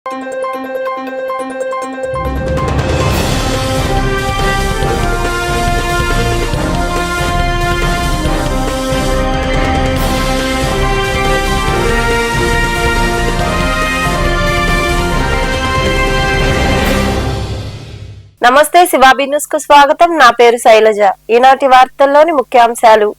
నమస్తే శివాబీ న్యూస్ కు స్వాగతం. నా పేరు శైలజ. ఈనాటి వార్తల్లోని ముఖ్యాంశాలు.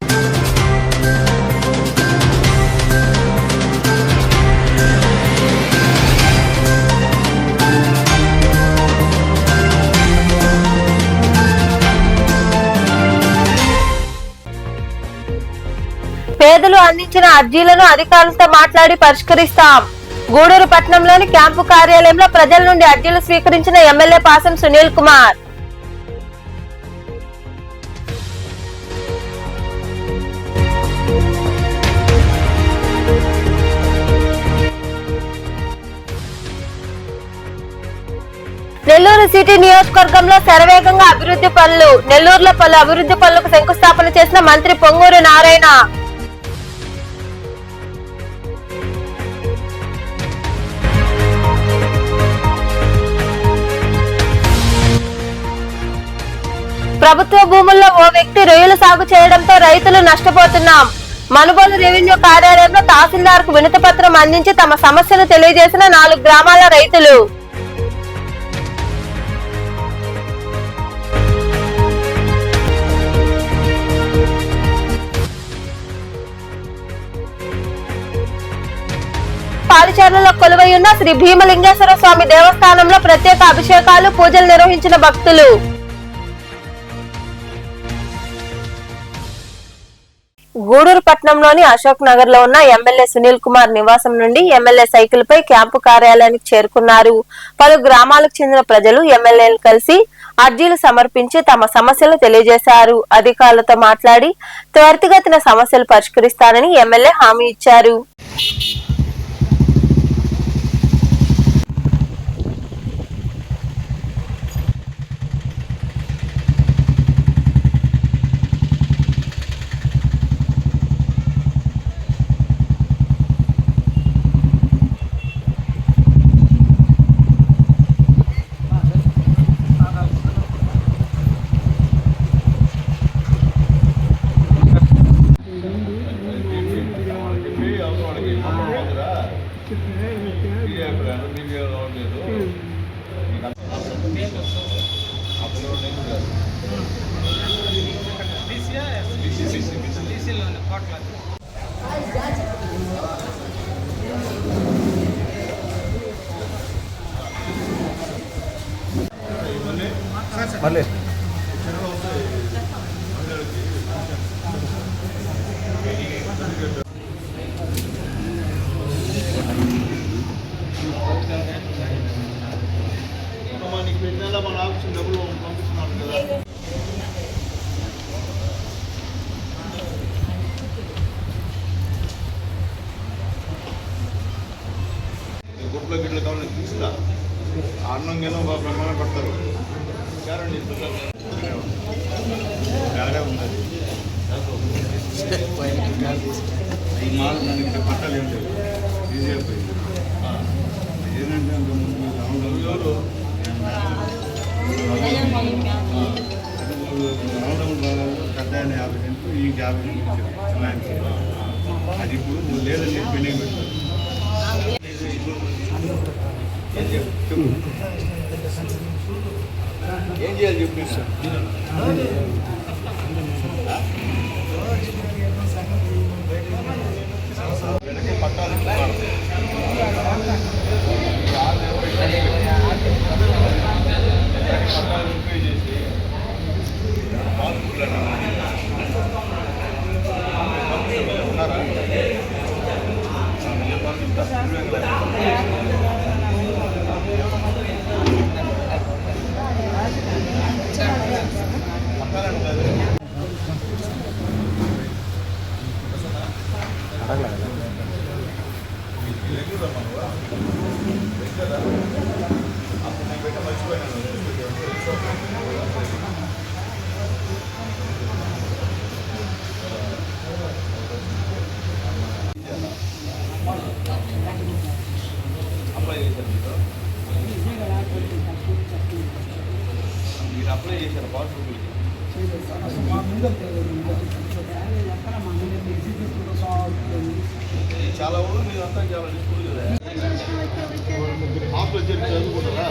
పేదలు అందించిన అర్జీలను అధికారులతో మాట్లాడి పరిష్కరిస్తాం. గూడూరు పట్టణంలోని క్యాంపు కార్యాలయంలో ప్రజల నుండి అర్జీలు స్వీకరించిన ఎమ్మెల్యే పాసం సునీల్ కుమార్. నెల్లూరు సిటీ నియోజకవర్గంలో శరవేగంగా అభివృద్ధి పనులు. నెల్లూరులో పలు అభివృద్ధి పనులకు శంకుస్థాపన చేసిన మంత్రి పొంగూరు నారాయణ. ప్రభుత్వ భూముల్లో ఓ వ్యక్తి రొయ్యలు సాగు చేయడంతో రైతులు నష్టపోతున్నాం. మనుబోలు రెవెన్యూ కార్యాలయంలో తహసీల్దార్ కు వినతి పత్రం అందించి తమ సమస్యలు తెలియజేసిన 4 గ్రామాల రైతులు. పాలిచర్లలో కొలువై ఉన్న శ్రీ భీమలింగేశ్వర స్వామి దేవస్థానంలో ప్రత్యేక అభిషేకాలు, పూజలు నిర్వహించిన భక్తులు. గూడూరు పట్టణంలోని అశోక్ నగర్ లో ఉన్న ఎమ్మెల్యే సునీల్ కుమార్ నివాసం నుండి ఎమ్మెల్యే సైకిల్ పై క్యాంపు కార్యాలయానికి చేరుకున్నారు. పలు గ్రామాలకు చెందిన ప్రజలు ఎమ్మెల్యేలు కలిసి అర్జీలు సమర్పించి తమ సమస్యలు తెలియజేశారు. అధికారులతో మాట్లాడి త్వరితగతిన సమస్యలు పరిష్కరిస్తానని ఎమ్మెల్యే హామీ ఇచ్చారు. మళ్ళీ మన ఆఫీస్ డబ్బులు పంపిస్తున్నాను కదా. గుడ్ల గిడ్ల కావాలని తీసుకురా అన్నంగానో బాగా ప్రమాణం పడతారు. ఈ మాల దానికి పట్టాలు ఏం లేవు, ఈజీ అయిపోయింది. ఏంటంటే రావడం పెద్ద 50 సెంట్లు ఈ 50 సెంట్లు అది ఇప్పుడు లేదని చెప్పి పెండింగ్ పెట్టారు. ఏం చేయాలి చెప్పి సార్ పట్టాలు చేసి ఉన్నారా అడగలేదు చాలా ఊళ్ళు మీరంతా చాలా డిస్కూల్ కదా హాస్టల్ చేసి చదువుకుంటారా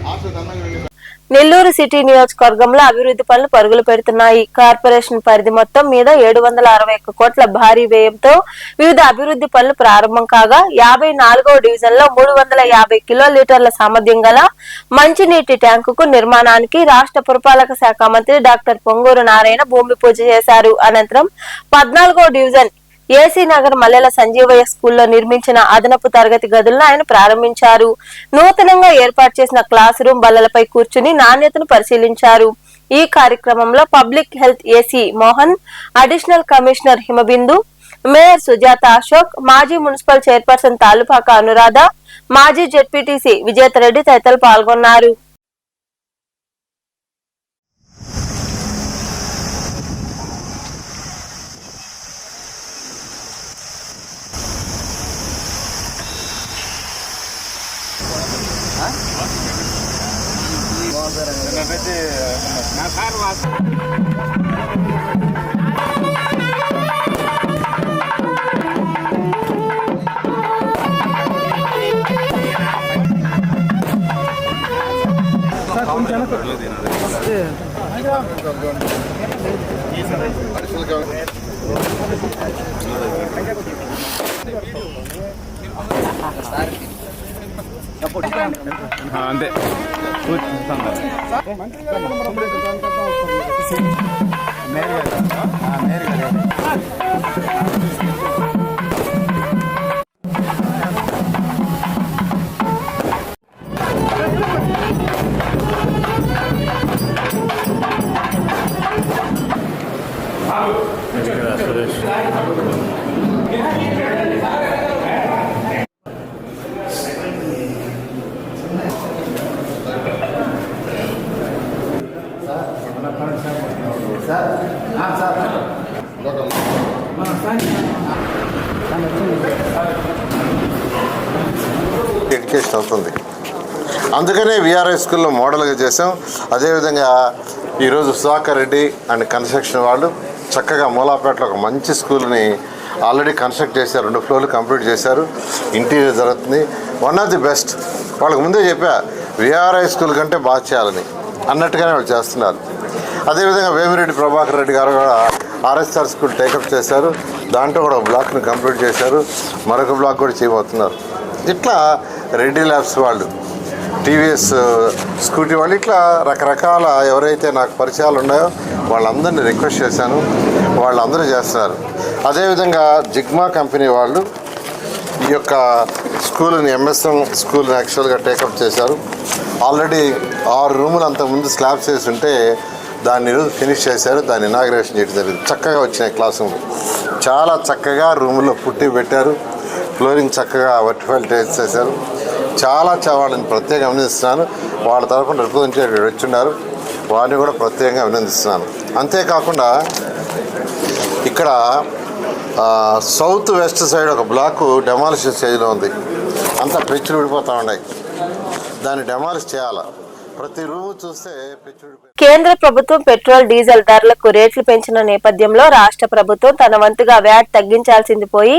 హాస్టల్ అన్నగా నెల్లూరు సిటీ నియోజకవర్గంలో అభివృద్ధి పనులు పరుగులు పెడుతున్నాయి. కార్పొరేషన్ పరిధి మొత్తం మీద 761 కోట్ల భారీ వ్యయంతో వివిధ అభివృద్ధి పనులు ప్రారంభం కాగా 54వ డివిజన్ లో 350 కిలోలీటర్ల సామర్థ్యం గల మంచినీటి ట్యాంకుకు నిర్మాణానికి రాష్ట్ర పురపాలక శాఖ మంత్రి డాక్టర్ పొంగూరు నారాయణ భూమి పూజ చేశారు. అనంతరం 14వ డివిజన్ ఏసీ నగర్ మల్లెల సంజీవయ్య స్కూల్లో నిర్మించిన అదనపు తరగతి గదులను ఆయన ప్రారంభించారు. నూతనంగా ఏర్పాటు చేసిన క్లాస్ రూమ్ బల్లలపై కూర్చుని నాణ్యతను పరిశీలించారు. ఈ కార్యక్రమంలో public health AC Mohan, additional commissioner Himabindu, mayor Sujatha Ashok, మాజీ మున్సిపల్ చైర్పర్సన్ తాలుపాక అనురాధ, మాజీ జెడ్పీటీసీ విజేతరెడ్డి తదితరులు పాల్గొన్నారు. అంతే ఎడ్యుకేషన్ అవుతుంది. అందుకనే విఆర్ఐ స్కూల్లో మోడల్గా చేసాం. అదేవిధంగా ఈరోజు సుధాకర్ రెడ్డి అండ్ కన్స్ట్రక్షన్ వాళ్ళు చక్కగా మూలాపేటలో ఒక మంచి స్కూల్ని ఆల్రెడీ కన్స్ట్రక్ట్ చేశారు. 2 ఫ్లోర్లు కంప్లీట్ చేశారు. ఇంటీరియర్ జరుగుతుంది. One of the best. వాళ్ళకి ముందే చెప్పా విఆర్ఐ స్కూల్ కంటే బాగా చేయాలని అన్నట్టుగానే వాళ్ళు చేస్తున్నారు. అదేవిధంగా వేమిరెడ్డి ప్రభాకర్ రెడ్డి గారు కూడా ఆర్ఎస్ఆర్ స్కూల్ టేకప్ చేశారు. దాంట్లో కూడా బ్లాక్ని కంప్లీట్ చేశారు. మరొక బ్లాక్ కూడా చేయబోతున్నారు. ఇట్లా రెడ్డి ల్యాబ్స్ వాళ్ళు, టీవీఎస్ స్కూటీ వాళ్ళు, ఇట్లా రకరకాల ఎవరైతే నాకు పరిచయాలు ఉన్నాయో వాళ్ళందరినీ రిక్వెస్ట్ చేశాను. వాళ్ళందరూ చేస్తున్నారు. అదేవిధంగా జిగ్మా కంపెనీ వాళ్ళు ఈ యొక్క స్కూల్ని ఎంఎస్ఎం స్కూల్ని యాక్చువల్గా టేకప్ చేశారు. ఆల్రెడీ 6 రూములు అంతకుముందు స్లాబ్స్ వేసి ఉంటే దాన్ని ఈరోజు ఫినిష్ చేశారు. దాన్ని ఇనాగ్రేషన్ చేయడం జరిగింది. చక్కగా వచ్చినాయి క్లాస్ రూమ్లు. చాలా చక్కగా రూముల్లో పుట్టి పెట్టారు. ఫ్లోరింగ్ చక్కగా వర్టిఫైల్ టైల్స్ చేశారు. చాలా వాళ్ళని ప్రత్యేకంగా అభినందిస్తున్నాను. వాళ్ళ తరఫున రిప్రజెంటేటివ్ వచ్చిన్నారు. వారిని కూడా ప్రత్యేకంగా అభినందిస్తున్నాను. అంతేకాకుండా ఇక్కడ సౌత్ వెస్ట్ సైడ్ ఒక బ్లాకు డెమాలిషన్ స్టేజ్లో ఉంది. అంతా పెచ్చులు విడిపోతూ ఉన్నాయి. దాన్ని డెమాలిష్ చేయాలి. ప్రతి రూమ్ చూస్తే పెచ్చులు. కేంద్ర ప్రభుత్వం పెట్రోల్ డీజిల్ ధరలకు రేట్లు పెంచిన నేపథ్యంలో రాష్ట్ర ప్రభుత్వం తన వంతుగా వ్యాట్ తగ్గించాల్సింది పోయి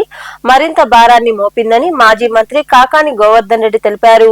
మరింత భారాన్ని మోపిందని మాజీ మంత్రి కాకాని గోవర్ధన్ రెడ్డి తెలిపారు.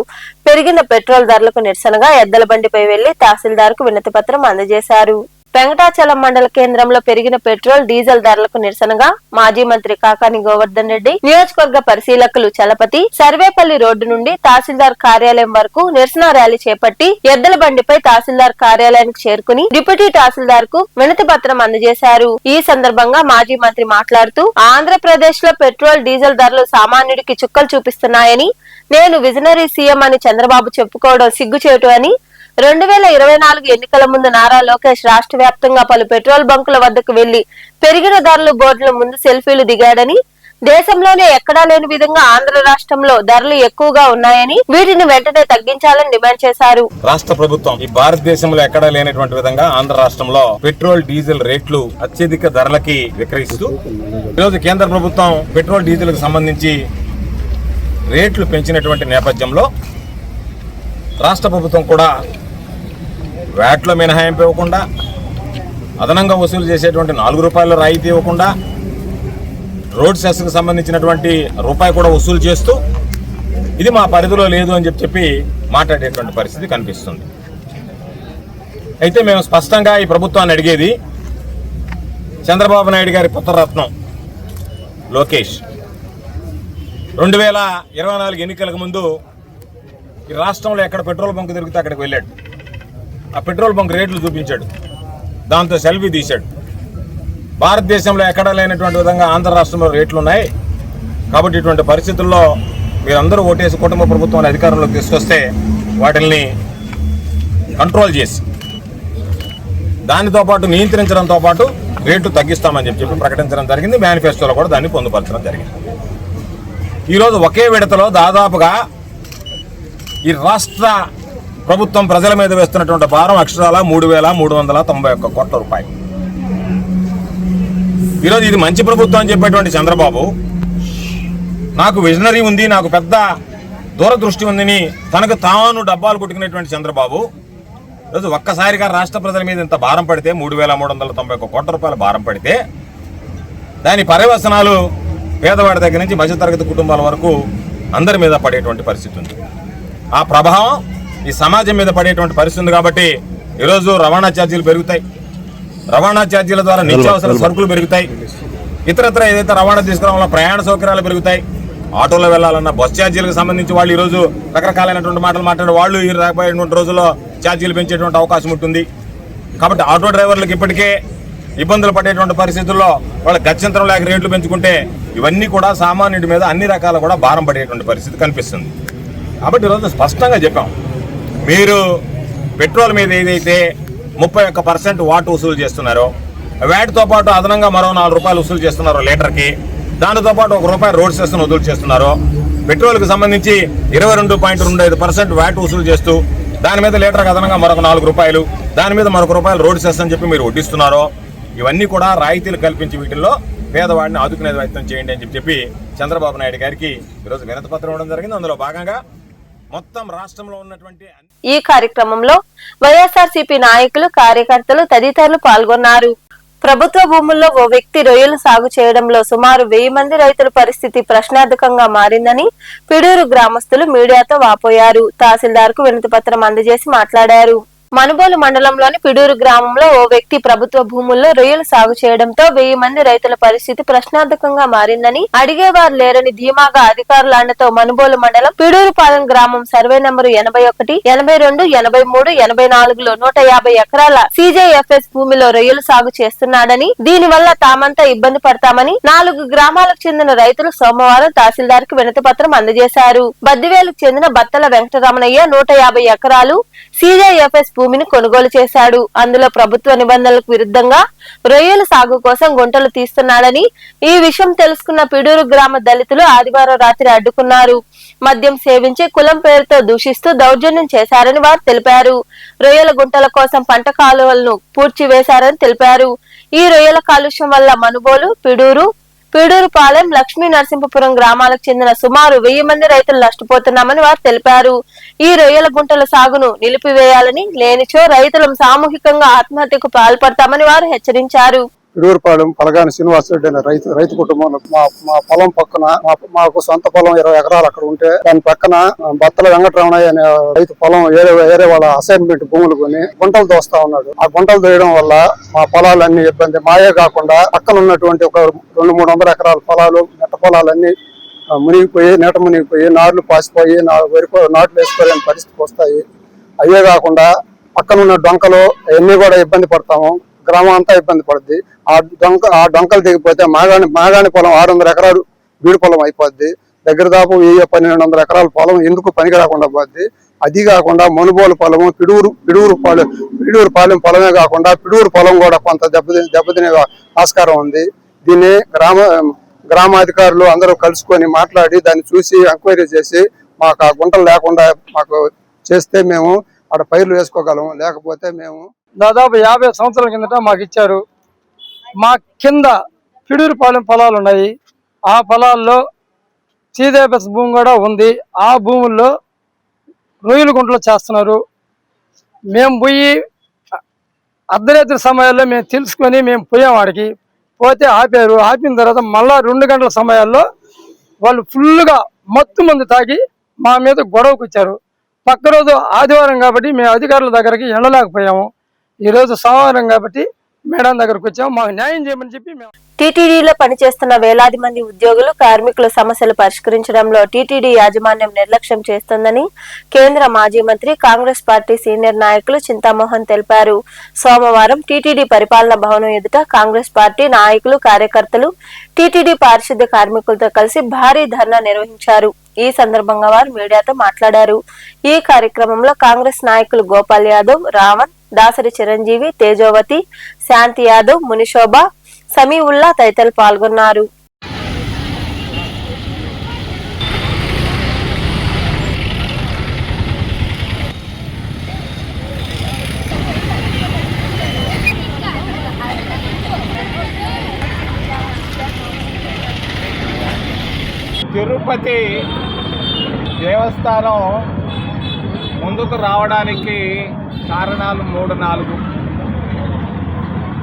పెరిగిన పెట్రోల్ ధరలకు నిరసనగా ఎద్దల బండిపై వెళ్లి తహసీల్దార్కు వినతి పత్రం అందజేశారు. వెంకటాచలం మండల కేంద్రంలో పెరిగిన పెట్రోల్ డీజిల్ ధరలకు నిరసనగా మాజీ మంత్రి కాకాని గోవర్ధన్ రెడ్డి నియోజకవర్గ పరిశీలకులు చలపతి సర్వేపల్లి రోడ్డు నుండి తహసీల్దార్ కార్యాలయం వరకు నిరసన ర్యాలీ చేపట్టి ఎద్దల బండిపై తహసీల్దార్ కార్యాలయానికి చేరుకుని డిప్యూటీ తహసీల్దార్ కు వినతి పత్రం అందజేశారు. ఈ సందర్భంగా మాజీ మంత్రి మాట్లాడుతూ ఆంధ్రప్రదేశ్ లో పెట్రోల్ డీజిల్ ధరలు సామాన్యుడికి చుక్కలు చూపిస్తున్నాయని, నేను విజనరీ సీఎం అని చంద్రబాబు చెప్పుకోవడం సిగ్గుచేటు అని, 2024 ఎన్నికల ముందు నారా లోకేష్ రాష్ట్ర వ్యాప్తంగా పలు పెట్రోల్ బంకుల వద్దకు వెళ్లి పెరిగిన ధరలు బోర్డుల ముందు సెల్ఫీలు దిగాడని, దేశంలోనే ఎక్కడా లేని విధంగా ఆంధ్ర రాష్ట్రంలో ధరలు ఎక్కువగా ఉన్నాయని, వీటిని వెంటనే తగ్గించాలని డిమాండ్ చేశారు. రాష్ట్ర ప్రభుత్వం ఈ భారతదేశంలో ఎక్కడా లేనటువంటి విధంగా ఆంధ్ర రాష్ట్రంలో పెట్రోల్ డీజిల్ రేట్లు అత్యధిక ధరలకి విక్రయిస్తూ ఈరోజు కేంద్ర ప్రభుత్వం పెట్రోల్ డీజిల్ కు సంబంధించి రేట్లు పెంచినటువంటి నేపథ్యంలో రాష్ట్ర ప్రభుత్వం కూడా వ్యాట్లో మినహాయింపు ఇవ్వకుండా, అదనంగా వసూలు చేసేటువంటి 4 రూపాయల రాయితీ ఇవ్వకుండా, రోడ్ సెస్కు సంబంధించినటువంటి రూపాయి కూడా వసూలు చేస్తూ ఇది మా పరిధిలో లేదు అని చెప్పి మాట్లాడేటువంటి పరిస్థితి కనిపిస్తుంది. అయితే మేము స్పష్టంగా ఈ ప్రభుత్వాన్ని అడిగేది, చంద్రబాబు నాయుడు గారి పుత్రరత్నం లోకేష్ 2024 ఎన్నికలకు ముందు ఈ రాష్ట్రంలో ఎక్కడ పెట్రోల్ బంక్ దొరికితే అక్కడికి వెళ్ళాడు. ఆ పెట్రోల్ బంక్ రేట్లు చూపించాడు, దాంతో సెల్ఫీ తీశాడు. భారతదేశంలో ఎక్కడా లేనటువంటి విధంగా ఆంధ్ర రాష్ట్రంలో రేట్లు ఉన్నాయి కాబట్టి ఇటువంటి పరిస్థితుల్లో మీరందరూ ఓటేసి కుటుంబ ప్రభుత్వాన్ని అధికారంలోకి తీసుకొస్తే వాటిల్ని కంట్రోల్ చేసి దానితో పాటు నియంత్రించడంతో పాటు రేట్లు తగ్గిస్తామని చెప్పి ప్రకటించడం జరిగింది. మేనిఫెస్టోలో కూడా దాన్ని పొందుపరచడం జరిగింది. ఈరోజు ఒకే విడతలో దాదాపుగా ఈ రాష్ట్ర ప్రభుత్వం ప్రజల మీద వేస్తున్నటువంటి భారం అక్షరాల 3,391 కోట్ల రూపాయలు. ఈరోజు ఇది మంచి ప్రభుత్వం అని చెప్పేటువంటి చంద్రబాబు, నాకు విజనరీ ఉంది, నాకు పెద్ద దూరదృష్టి ఉందని తనకు తాను డబ్బాలు కొట్టుకునేటువంటి చంద్రబాబు ఈరోజు ఒక్కసారిగా రాష్ట్ర ప్రజల మీద ఇంత భారం పడితే, 3,391 కోట్ల రూపాయల భారం పడితే దాని పర్యవసనాలు పేదవాడి దగ్గర నుంచి మధ్యతరగతి కుటుంబాల వరకు అందరి మీద పడేటువంటి పరిస్థితి ఉంది. ఆ ప్రభావం ఈ సమాజం మీద పడేటువంటి పరిస్థితి ఉంది. కాబట్టి ఈరోజు రవాణా ఛార్జీలు పెరుగుతాయి, రవాణా ఛార్జీల ద్వారా నిత్యావసర సరుకులు పెరుగుతాయి, ఇతరత్ర ఏదైతే రవాణా తీసుకురావాలో ప్రయాణ సౌకర్యాలు పెరుగుతాయి. ఆటోలో వెళ్ళాలన్న బస్ ఛార్జీలకు సంబంధించి వాళ్ళు ఈరోజు రకరకాలైనటువంటి మాటలు మాట్లాడే వాళ్ళు ఈ రాబోయేటువంటి రోజుల్లో ఛార్జీలు పెంచేటువంటి అవకాశం ఉంటుంది. కాబట్టి ఆటో డ్రైవర్లకు ఇప్పటికే ఇబ్బందులు పడేటువంటి పరిస్థితుల్లో వాళ్ళ గత్యంతరం లేక రేట్లు పెంచుకుంటే ఇవన్నీ కూడా సామాన్యుడి మీద అన్ని రకాల కూడా భారం పడేటువంటి పరిస్థితి కనిపిస్తుంది. కాబట్టి ఈరోజు స్పష్టంగా చెప్పాం, మీరు పెట్రోల్ మీద ఏదైతే 31% వాట్ వసూలు చేస్తున్నారో, వ్యాట్తో పాటు అదనంగా మరో 4 రూపాయలు వసూలు చేస్తున్నారో లీటర్కి, దానితో పాటు 1 రూపాయి రోడ్ సెస్ను వసూలు చేస్తున్నారో, పెట్రోల్కి సంబంధించి 22.25% వ్యాట్ వసూలు చేస్తూ దాని మీద లీటర్కి అదనంగా మరొక 4 రూపాయలు, దాని మీద మరొక రూపాయలు రోడ్ సెస్ అని చెప్పి మీరు వడ్డిస్తున్నారో, ఇవన్నీ కూడా రాయితీలు కల్పించి వీటిల్లో పేదవాడిని ఆదుకునే ప్రయత్నం చేయండి అని చెప్పి చంద్రబాబు నాయుడు గారికి ఈరోజు వినతి పత్రం ఇవ్వడం జరిగింది. అందులో భాగంగా మొత్తం రాష్ట్రంలో ఉన్నటువంటి ఈ కార్యక్రమంలో వైఎస్ఆర్సీపీ నాయకులు, కార్యకర్తలు తదితరులు పాల్గొన్నారు. ప్రభుత్వ భూముల్లో ఓ వ్యక్తి రొయ్యలు సాగు చేయడంలో సుమారు 1000 మంది రైతుల పరిస్థితి ప్రశ్నార్థకంగా మారిందని పిడూరు గ్రామస్తులు మీడియాతో వాపోయారు. తహసీల్దార్ కు వినతి పత్రం అందజేసి మాట్లాడారు. మనుబోలు మండలంలోని పిడూరు గ్రామంలో ఓ వ్యక్తి ప్రభుత్వ భూముల్లో రొయ్యలు సాగు చేయడంతో 1000 మంది రైతుల పరిస్థితి ప్రశ్నార్థకంగా మారిందని, అడిగేవారు లేరని ధీమాగా అధికారుల అండతో మనుబోలు మండలం పిడూరుపాలెం గ్రామం సర్వే నంబరు 81, 82, 83, 84లో 150 ఎకరాల CJFS భూమిలో రొయ్యలు సాగు చేస్తున్నాడని, దీనివల్ల తామంతా ఇబ్బంది పడతామని 4 గ్రామాలకు చెందిన రైతులు సోమవారం తహసీల్దార్ కు వినతి పత్రం అందజేశారు. బద్దివేలుకు చెందిన బత్తల వెంకటరమణయ్య 150 ఎకరాలు CJFS భూమిని కొనుగోలు చేశాడు. అందులో ప్రభుత్వ నిబంధనలకు విరుద్ధంగా రొయ్యల సాగు కోసం గుంటలు తీస్తున్నాడని, ఈ విషయం తెలుసుకున్న పిడూరు గ్రామ దళితులు ఆదివారం రాత్రి అడ్డుకున్నారు. మద్యం సేవించి కులం పేరుతో దూషిస్తూ దౌర్జన్యం చేశారని వారు తెలిపారు. రొయ్యల గుంటల కోసం పంట కాలువలను పూడ్చివేశారని తెలిపారు. ఈ రొయ్యల కాలుష్యం వల్ల మనుబోలు, పిడూరుపాలెం, లక్ష్మీ నరసింహపురం గ్రామాలకు చెందిన సుమారు 1000 మంది రైతులు నష్టపోతున్నామని వారు తెలిపారు. ఈ రొయ్యల గుంటల సాగును నిలిపివేయాలని, లేనిచో రైతులను సామూహికంగా ఆత్మహత్యకు పాల్పడతామని వారు హెచ్చరించారు. పిడూరుపాలెం పలగాని శ్రీనివాసరెడ్డి అనే రైతు కుటుంబం మా పొలం పక్కన మాకు సొంత పొలం 20 ఎకరాలు అక్కడ ఉంటే దాని పక్కన బత్తల వెంకటరమణయ్య అనే రైతు పొలం వేరే వాళ్ళ అసైన్మెంట్ భూములు కొని గుంటలు దోస్తా ఉన్నాడు. ఆ గుంటలు దోయడం వల్ల మా పొలాలన్నీ ఇబ్బంది. మాయే కాకుండా పక్కన ఉన్నటువంటి ఒక 200-300 ఎకరాల పొలాలు, మెట్ట పొలాలన్నీ మునిగిపోయి, నీట మునిగిపోయి, నార్లు పాసిపోయి, నాట్లు వేసుకోలేని పరిస్థితికి వస్తాయి. అయ్యే కాకుండా పక్కన ఉన్న డొంకలు అవన్నీ కూడా ఇబ్బంది పడతాము. గ్రామం అంతా ఇబ్బంది పడుద్ది. ఆ డొంకలు దిగిపోతే మాగాణి పొలం 600 ఎకరాలు బీడు పొలం అయిపోద్ది. దగ్గర దాపు 1200 ఎకరాల పొలం ఎందుకు పనికి రాకుండా పోద్ది. అది కాకుండా మనుబోలు పొలము, పిడూరుపాలెం పొలమే కాకుండా పిడూరు పొలం కూడా కొంత దెబ్బతినే ఆస్కారం ఉంది. దీన్ని గ్రామాధికారులు అందరూ కలుసుకొని మాట్లాడి దాన్ని చూసి ఎంక్వైరీ చేసి మాకు ఆ గుంటలు లేకుండా మాకు చేస్తే మేము అక్కడ పైర్లు వేసుకోగలము. లేకపోతే మేము దాదాపు 50 సంవత్సరాల కిందట మాకు ఇచ్చారు. మా కింద పిడూరుపాలెం పొలాలు ఉన్నాయి. ఆ పొలాల్లో సీదేపస్ భూమి కూడా ఉంది. ఆ భూముల్లో రొయ్యల గుంటలు చేస్తున్నారు. మేము పోయి అర్ధరాత్రి సమయాల్లో మేము తెలుసుకొని మేము పోయాం. వాడికి పోతే ఆపారు. ఆపిన తర్వాత మళ్ళా 2 గంటల సమయాల్లో వాళ్ళు ఫుల్గా మత్తు మందు తాగి మా మీద గొడవకు వచ్చారు. పక్క రోజు ఆదివారం కాబట్టి మేము అధికారుల దగ్గరికి వెళ్ళలేకపోయాము. ఈరోజు సోమవారం కాబట్టి మేడం దగ్గరకు వచ్చాము. మాకు న్యాయం చేయమని చెప్పి మేము టీటీడీలో పనిచేస్తున్న వేలాది మంది ఉద్యోగులు కార్మికుల సమస్యలు పరిష్కరించడంలో టీటీడీ యాజమాన్యం నిర్లక్ష్యం చేస్తోందని కేంద్ర మాజీ మంత్రి కాంగ్రెస్ పార్టీ సీనియర్ నాయకులు చింతామోహన్ తెలిపారు. సోమవారం టీటీడీ పరిపాలనా భవనం ఎదుట కాంగ్రెస్ పార్టీ నాయకులు కార్యకర్తలు టీటీడీ పారిశుద్ధ్య కార్మికులతో కలిసి భారీ ధర్నా నిర్వహించారు. ఈ సందర్భంగా వారు మీడియాతో మాట్లాడారు. ఈ కార్యక్రమంలో కాంగ్రెస్ నాయకులు గోపాల్ యాదవ్, రావణ్, దాసరి చిరంజీవి, తేజోవతి, శాంతి యాదవ్, మునిశోభ, సమీవుల్లా తదితరులు పాల్గొన్నారు. తిరుపతి దేవస్థానం ముందుకు రావడానికి కారణాలు 3-4.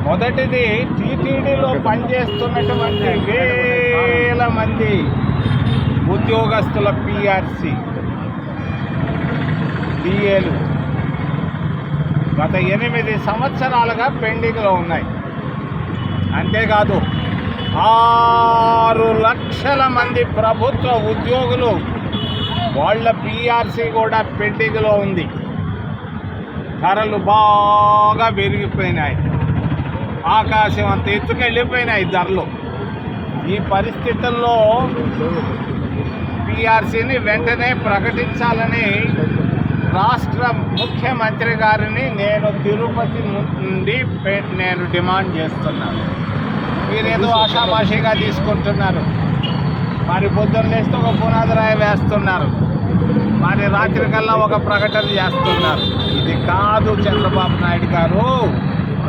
మొదటిది, టీటీడీలో పనిచేస్తున్నటువంటి వేల మంది ఉద్యోగస్తుల పిఆర్సి డిఏలు గత 8 సంవత్సరాలుగా పెండింగ్లో ఉన్నాయి. అంతేకాదు 6 లక్షల మంది ప్రభుత్వ ఉద్యోగులు వాళ్ళ పిఆర్సి కూడా పెండింగ్లో ఉంది. ధరలు బాగా పెరిగిపోయినాయి. ఆకాశం అంత ఎత్తుకెళ్ళిపోయినాయి ధరలు. ఈ పరిస్థితుల్లో పిఆర్సీని వెంటనే ప్రకటించాలని రాష్ట్ర ముఖ్యమంత్రి గారిని నేను తిరుపతి నుండి నేను డిమాండ్ చేస్తున్నాను. మీరేదో ఆషామాషిగా తీసుకుంటున్నారు. మరి పొద్దున్న లేస్తే ఒక పునాదిరాయి వేస్తున్నారు, మరి రాత్రి కల్లా ఒక ప్రకటన చేస్తున్నారు. ఇది కాదు చంద్రబాబు నాయుడు గారు.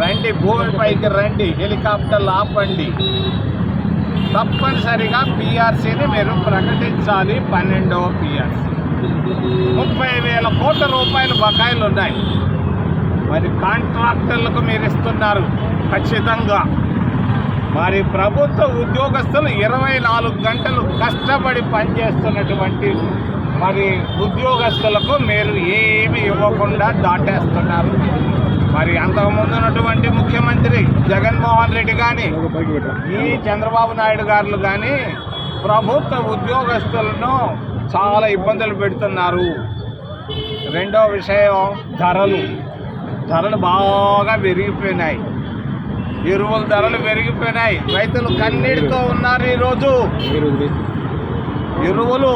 రండి, భూమిపైకి రండి, హెలికాప్టర్లు ఆపండి. తప్పనిసరిగా పిఆర్సీని మీరు ప్రకటించాలి. 12వ పిఆర్సీ 30,000 కోట్ల రూపాయలు బకాయిలు ఉన్నాయి. మరి కాంట్రాక్టర్లకు మీరు ఇస్తున్నారు ఖచ్చితంగా. మరి ప్రభుత్వ ఉద్యోగస్తులు 24 గంటలు కష్టపడి పనిచేస్తున్నటువంటి మరి ఉద్యోగస్తులకు మీరు ఏమి ఇవ్వకుండా దాటేస్తున్నారు. మరి అంతకుముందు ఉన్నటువంటి ముఖ్యమంత్రి జగన్మోహన్ రెడ్డి కానీ, ఈ చంద్రబాబు నాయుడు గారు కానీ ప్రభుత్వ ఉద్యోగస్తులను చాలా ఇబ్బందులు పెడుతున్నారు. రెండో విషయం, ధరలు బాగా పెరిగిపోయినాయి. ఎరువుల ధరలు పెరిగిపోయినాయి. రైతులు కన్నీటితో ఉన్నారు. ఈరోజు ఎరువులు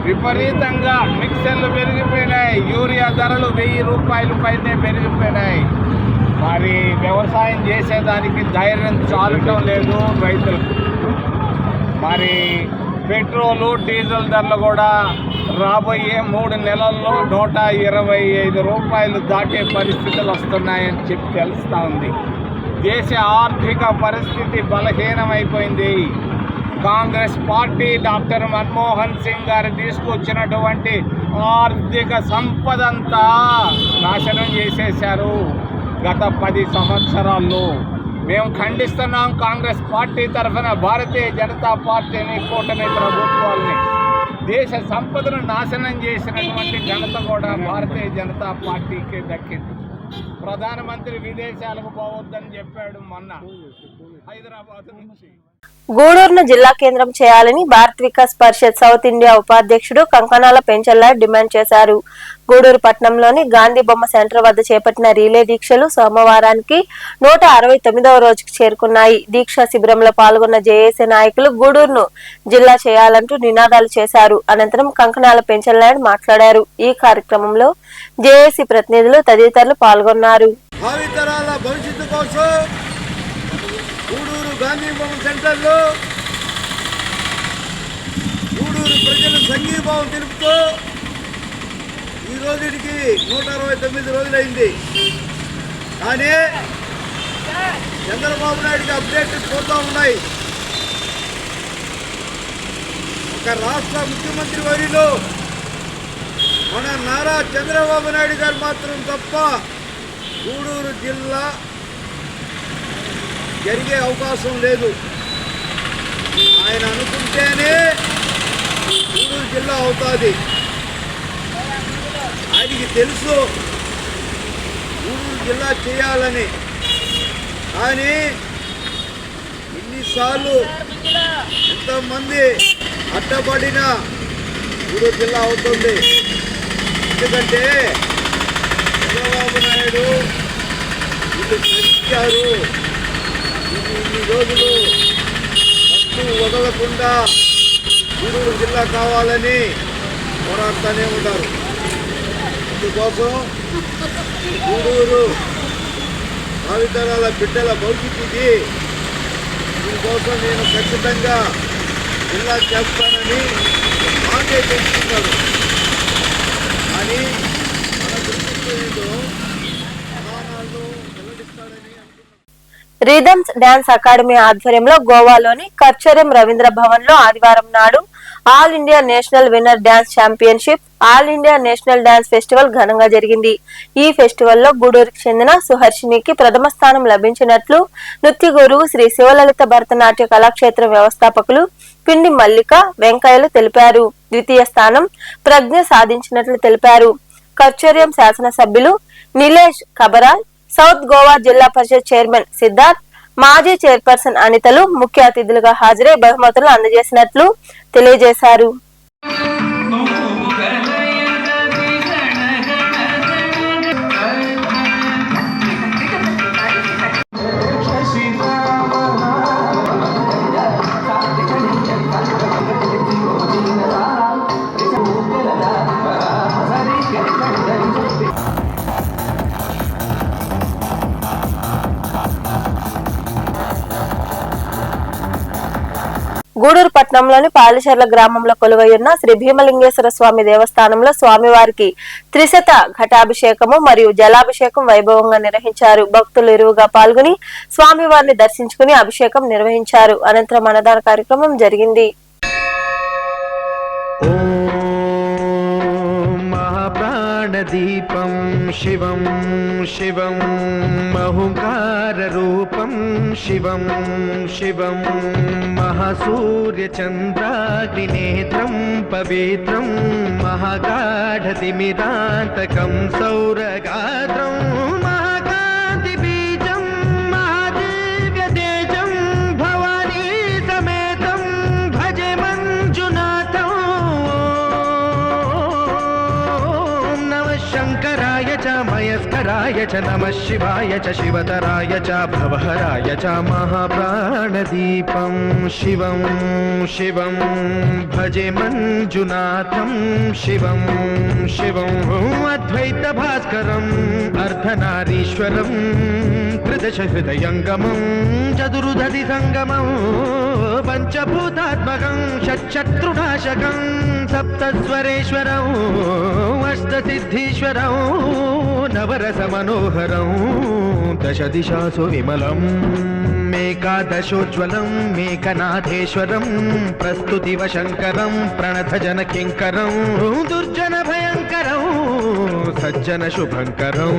విపరీతంగా మిక్సర్లు పెరిగిపోయినాయి. యూరియా ధరలు 1000 రూపాయల పైనే పెరిగిపోయినాయి. మరి వ్యవసాయం చేసేదానికి ధైర్యం చాలటం లేదు రైతులకు. మరి పెట్రోలు, డీజిల్ ధరలు కూడా రాబోయే 3 నెలల్లో 125 రూపాయలు దాటే పరిస్థితులు వస్తున్నాయని చెప్పి తెలుస్తూ ఉంది. దేశ ఆర్థిక పరిస్థితి బలహీనమైపోయింది. కాంగ్రెస్ పార్టీ డాక్టర్ మన్మోహన్ సింగ్ గారు తీసుకొచ్చినటువంటి ఆర్థిక సంపదంతా నాశనం చేసేశారు గత 10 సంవత్సరాల్లో. మేము ఖండిస్తున్నాం కాంగ్రెస్ పార్టీ తరఫున భారతీయ జనతా పార్టీని, కూటమి ప్రభుత్వాలని. దేశ సంపదను నాశనం చేసినటువంటి ఘనత కూడా భారతీయ జనతా పార్టీకి దక్కింది. ప్రధానమంత్రి విదేశాలకు పోవద్దని చెప్పాడు మొన్న హైదరాబాద్ నుంచి. గూడూరును జిల్లా కేంద్రం చేయాలని భారత్ వికాస్ పరిషత్ సౌత్ ఇండియా ఉపాధ్యక్షుడు కంకణాల పెంచల్లా డిమాండ్ చేశారు. గూడూరు పట్టణంలోని గాంధీ బొమ్మ సెంటర్ వద్ద చేపట్టిన రీలే దీక్షలు సోమవారానికి 169వ రోజుకు చేరుకున్నాయి. దీక్షా శిబిరంలో పాల్గొన్న జేఏసీ నాయకులు గూడూరును జిల్లా చేయాలంటూ నినాదాలు చేశారు. అనంతరం కంకణాల పెంచల్లాడు మాట్లాడారు. ఈ కార్యక్రమంలో జేఏసీ ప్రతినిధులు తదితరులు పాల్గొన్నారు. భావితరాల భవిష్యత్తు కోసం గూడూరు గాంధీ బొమ్మ సెంటర్లో గూడూరు ప్రజలు సంఘీభావం తెలుపుతూ ఈ రోజుకి 169 రోజులైంది. కానీ చంద్రబాబు నాయుడికి అప్డేట్ పోతూ ఉన్నాయి. ఒక రాష్ట్ర ముఖ్యమంత్రి వర్యులు మన నారా చంద్రబాబు నాయుడు గారు మాత్రం తప్ప గూడూరు జిల్లా జరిగే అవకాశం లేదు. ఆయన అనుకుంటేనే గూడూరు జిల్లా అవుతుంది. ఆయనకి తెలుసు గూడూరు జిల్లా చేయాలని. కానీ ఇన్నిసార్లు ఎంతమంది అడ్డపడినా గూడూరు జిల్లా అవుతుంది. ఎందుకంటే చంద్రబాబు నాయుడు వీళ్ళు శ్రమించారు. ఇన్ని రోజులు వస్తువు వదలకుండా గూడూరు జిల్లా కావాలని పోరాడుతూనే ఉంటారు. అందుకోసం గూడూరు భావితరాల బిడ్డల భవిష్యత్తు ఇది. దీనికోసం నేను ఖచ్చితంగా జిల్లా చేస్తానని మాకే తెలుసుకున్నారు. కానీ మన దృష్టిలో ప్రమాణాలను వెల్లడిస్తాడని రిథమ్స్ డాన్స్ అకాడమీ ఆధ్వర్యంలో గోవాలోని కర్చర్యం రవీంద్ర భవన్ లో ఆదివారం నాడు all India national winner dance championship, all India national dance festival ఘనంగా జరిగింది. ఈ ఫెస్టివల్ లో గూడూరుకి చెందిన సుహర్షినికి ప్రథమ స్థానం లభించినట్లు నృత్య గురువు శ్రీ శివలలిత భరతనాట్య కళాక్షేత్రం వ్యవస్థాపకులు పిండి మల్లిక వెంకయ్యలు తెలిపారు. ద్వితీయ స్థానం ప్రజ్ఞ సాధించినట్లు తెలిపారు. కర్చర్యం శాసనసభ్యులు నిలేష్ కబరాల్, సౌత్ గోవా జిల్లా పరిషత్ చైర్మన్ సిద్ధార్థ్, మాజీ చైర్పర్సన్ అనితలు ముఖ్య అతిథులుగా హాజరై బహుమతులు అందజేసినట్లు తెలియజేశారు. గూడూరు పట్టణంలోని పాలిచెర్ల గ్రామంలో కొలువైయున్న శ్రీ భీమలింగేశ్వర స్వామి దేవస్థానంలో స్వామివారికి త్రిశత ఘటాభిషేకము మరియు జలాభిషేకం వైభవంగా నిర్వహించారు. భక్తులు ఇరువుగా పాల్గొని స్వామివారిని దర్శించుకుని అభిషేకం నిర్వహించారు. అనంతరం అన్నదాన కార్యక్రమం జరిగింది. దీపం శివం శివం మహుంకార రూపం శివం శివం మహాసూర్య చంద్రాగ్నినేత్రం పవిత్రం మహాగాఢతిమిరాంతకం సౌరగాత్రం మహాకాంతి బీజం మహాదివ్య తేజం భవానీ సమేతం భజే మంజునాథం. శంకరాయ చ మయస్కరాయ చ నమః శివాయ చ శివతరాయ చ భవహరాయ చ మహాప్రాణదీపం శివం శివం భజే మంజునాథం శివం శివం అద్వైత భాస్కరం అర్ధనారీశ్వరం త్రిదశ హృదయంగమం చతురుదధి సంగమం పంచభూతాత్మకం షట్శత్రునాశకం సప్తస్వరేశ్వరం అష్టసిద్ధీశ్వరం నవరస మనోహరం దశ దిశాసు విమలం మేకాదశోజ్వలం మేకనాథేశ్వరం ప్రస్తుతివ శంకరం ప్రణత జన కింకరం దుర్జన భయంకరం సజ్జన శుభంకరం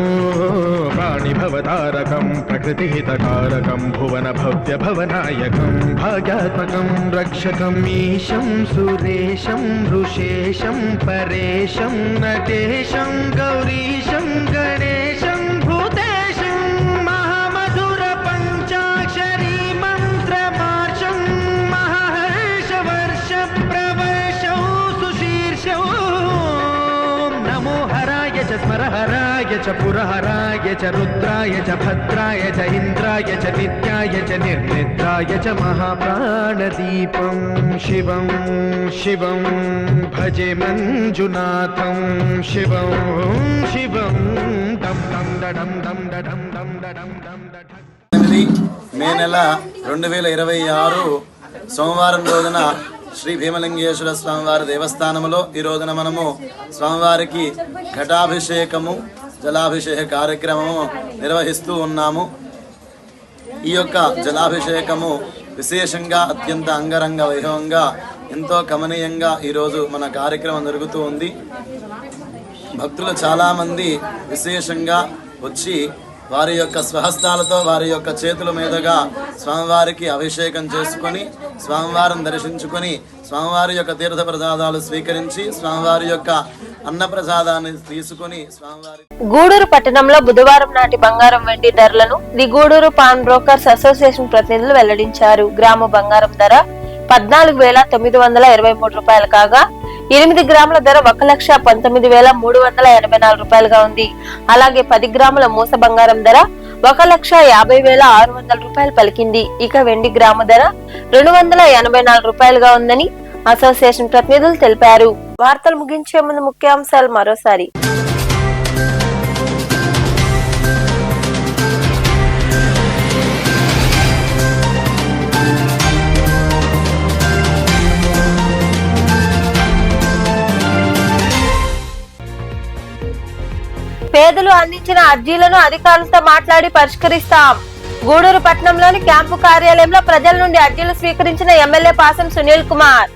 ప్రాణిభవతారకం ప్రకృతిహితకారకం భువన భవ్య భవనాయకం భాగ్యాత్మకం రక్షకం ఈశం సురేశం ఋషేశం పరేశం నటేశం గౌరీశం గణేశం భూతేశం మహామధుర పంచాక్షరీ మంత్రమార్షం మహర్షవర్ష ప్రవర్షం సుశీర్షం నమో హరాయ చ స్మరహరాయ చ పురహరాయ చ రుద్రాయ చ భద్రాయ చ ఇంద్రాయ చ నిత్యాయ చ నిర్నిద్రాయ చ మహాప్రాణదీపం శివం శివం భజే మంజునాథం శివం శివం డం డం డడం డం డడం డం డడం డం డడం. మే నెల 2026 సోమవారం రోజున శ్రీ భీమలింగేశ్వర స్వామివారి దేవస్థానంలో ఈ రోజున మనము స్వామివారికి ఘటాభిషేకము జలాభిషేక కార్యక్రమము నిర్వహిస్తూ ఉన్నాము. ఈ యొక్క జలాభిషేకము విశేషంగా అత్యంత అంగరంగ వైభవంగా ఎంతో కమనీయంగా ఈరోజు మన కార్యక్రమం జరుగుతూ ఉంది. భక్తులు చాలామంది విశేషంగా వచ్చి వారి యొక్క స్వహస్తాలతో వారి యొక్క చేతుల మీదుగా స్వామివారికి అభిషేకం చేసుకొని స్వామివారిని దర్శించుకొని స్వామివారి యొక్క తీర్థ ప్రసాదాలు స్వీకరించి స్వామివారి యొక్క అన్న ప్రసాదాన్ని తీసుకొని స్వామివారి గూడూరు పట్టణంలో బుధవారం నాటి బంగారం వెండి ధరలను the Gudur pawn brokers association ప్రతినిధులు వెల్లడించారు. గ్రాము బంగారం ధర 14,923 రూపాయలు కాగా 8 గ్రాముల ధర 1,19,384 రూపాయలుగా ఉంది. అలాగే 10 గ్రాముల మూస బంగారం ధర 1,50,600 రూపాయలు పలికింది. ఇక వెండి గ్రాము ధర 284 రూపాయలుగా ఉందని అసోసియేషన్ ప్రతినిధులు తెలిపారు. వార్తలు ముగించే ముందు ముఖ్యాంశాలు మరోసారి. పేదలు అందించిన అర్జీలను అధికారులతో మాట్లాడి పరిష్కరిస్తాం. గూడూరు పట్టణంలోని క్యాంపు కార్యాలయంలో ప్రజల నుండి అర్జీలు స్వీకరించిన ఎమ్మెల్యే పాసం సునీల్ కుమార్.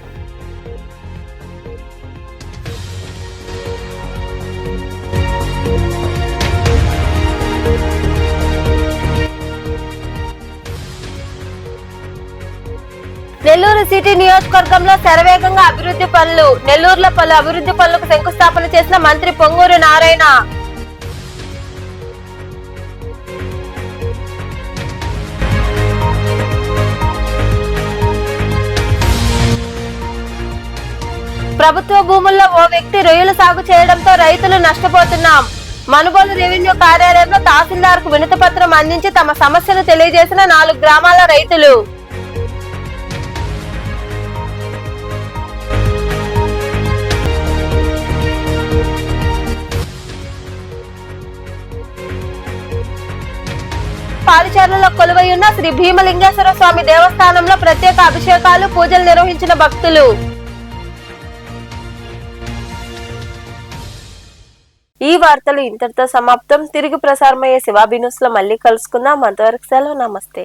నెల్లూరు సిటీ నియోజకవర్గంలో శరవేగంగా అభివృద్ధి పనులు. నెల్లూరులో పలు అభివృద్ధి పనులకు శంకుస్థాపన చేసిన మంత్రి పొంగూరు నారాయణ. ప్రభుత్వ భూముల్లో ఓ వ్యక్తి రొయ్యల సాగు చేయడంతో రైతులు నష్టపోతున్నాం. మనుబోలు రెవెన్యూ కార్యాలయంలో తహసీల్దార్ కు వినతి పత్రం అందించి తమ సమస్యను తెలియజేసిన 4 గ్రామాల రైతులు. పాలిచర్లలో కొలువై ఉన్న శ్రీ భీమలింగేశ్వర స్వామి దేవస్థానంలో ప్రత్యేక అభిషేకాలు పూజలు నిర్వహించిన భక్తులు. ఈ వార్తలు ఇంతటితో సమాప్తం. తిరిగి ప్రసారమయ్యే శివాబి న్యూస్ లో మళ్ళీ కలుసుకుందాం. అంతవరకు సెలవు. నమస్తే.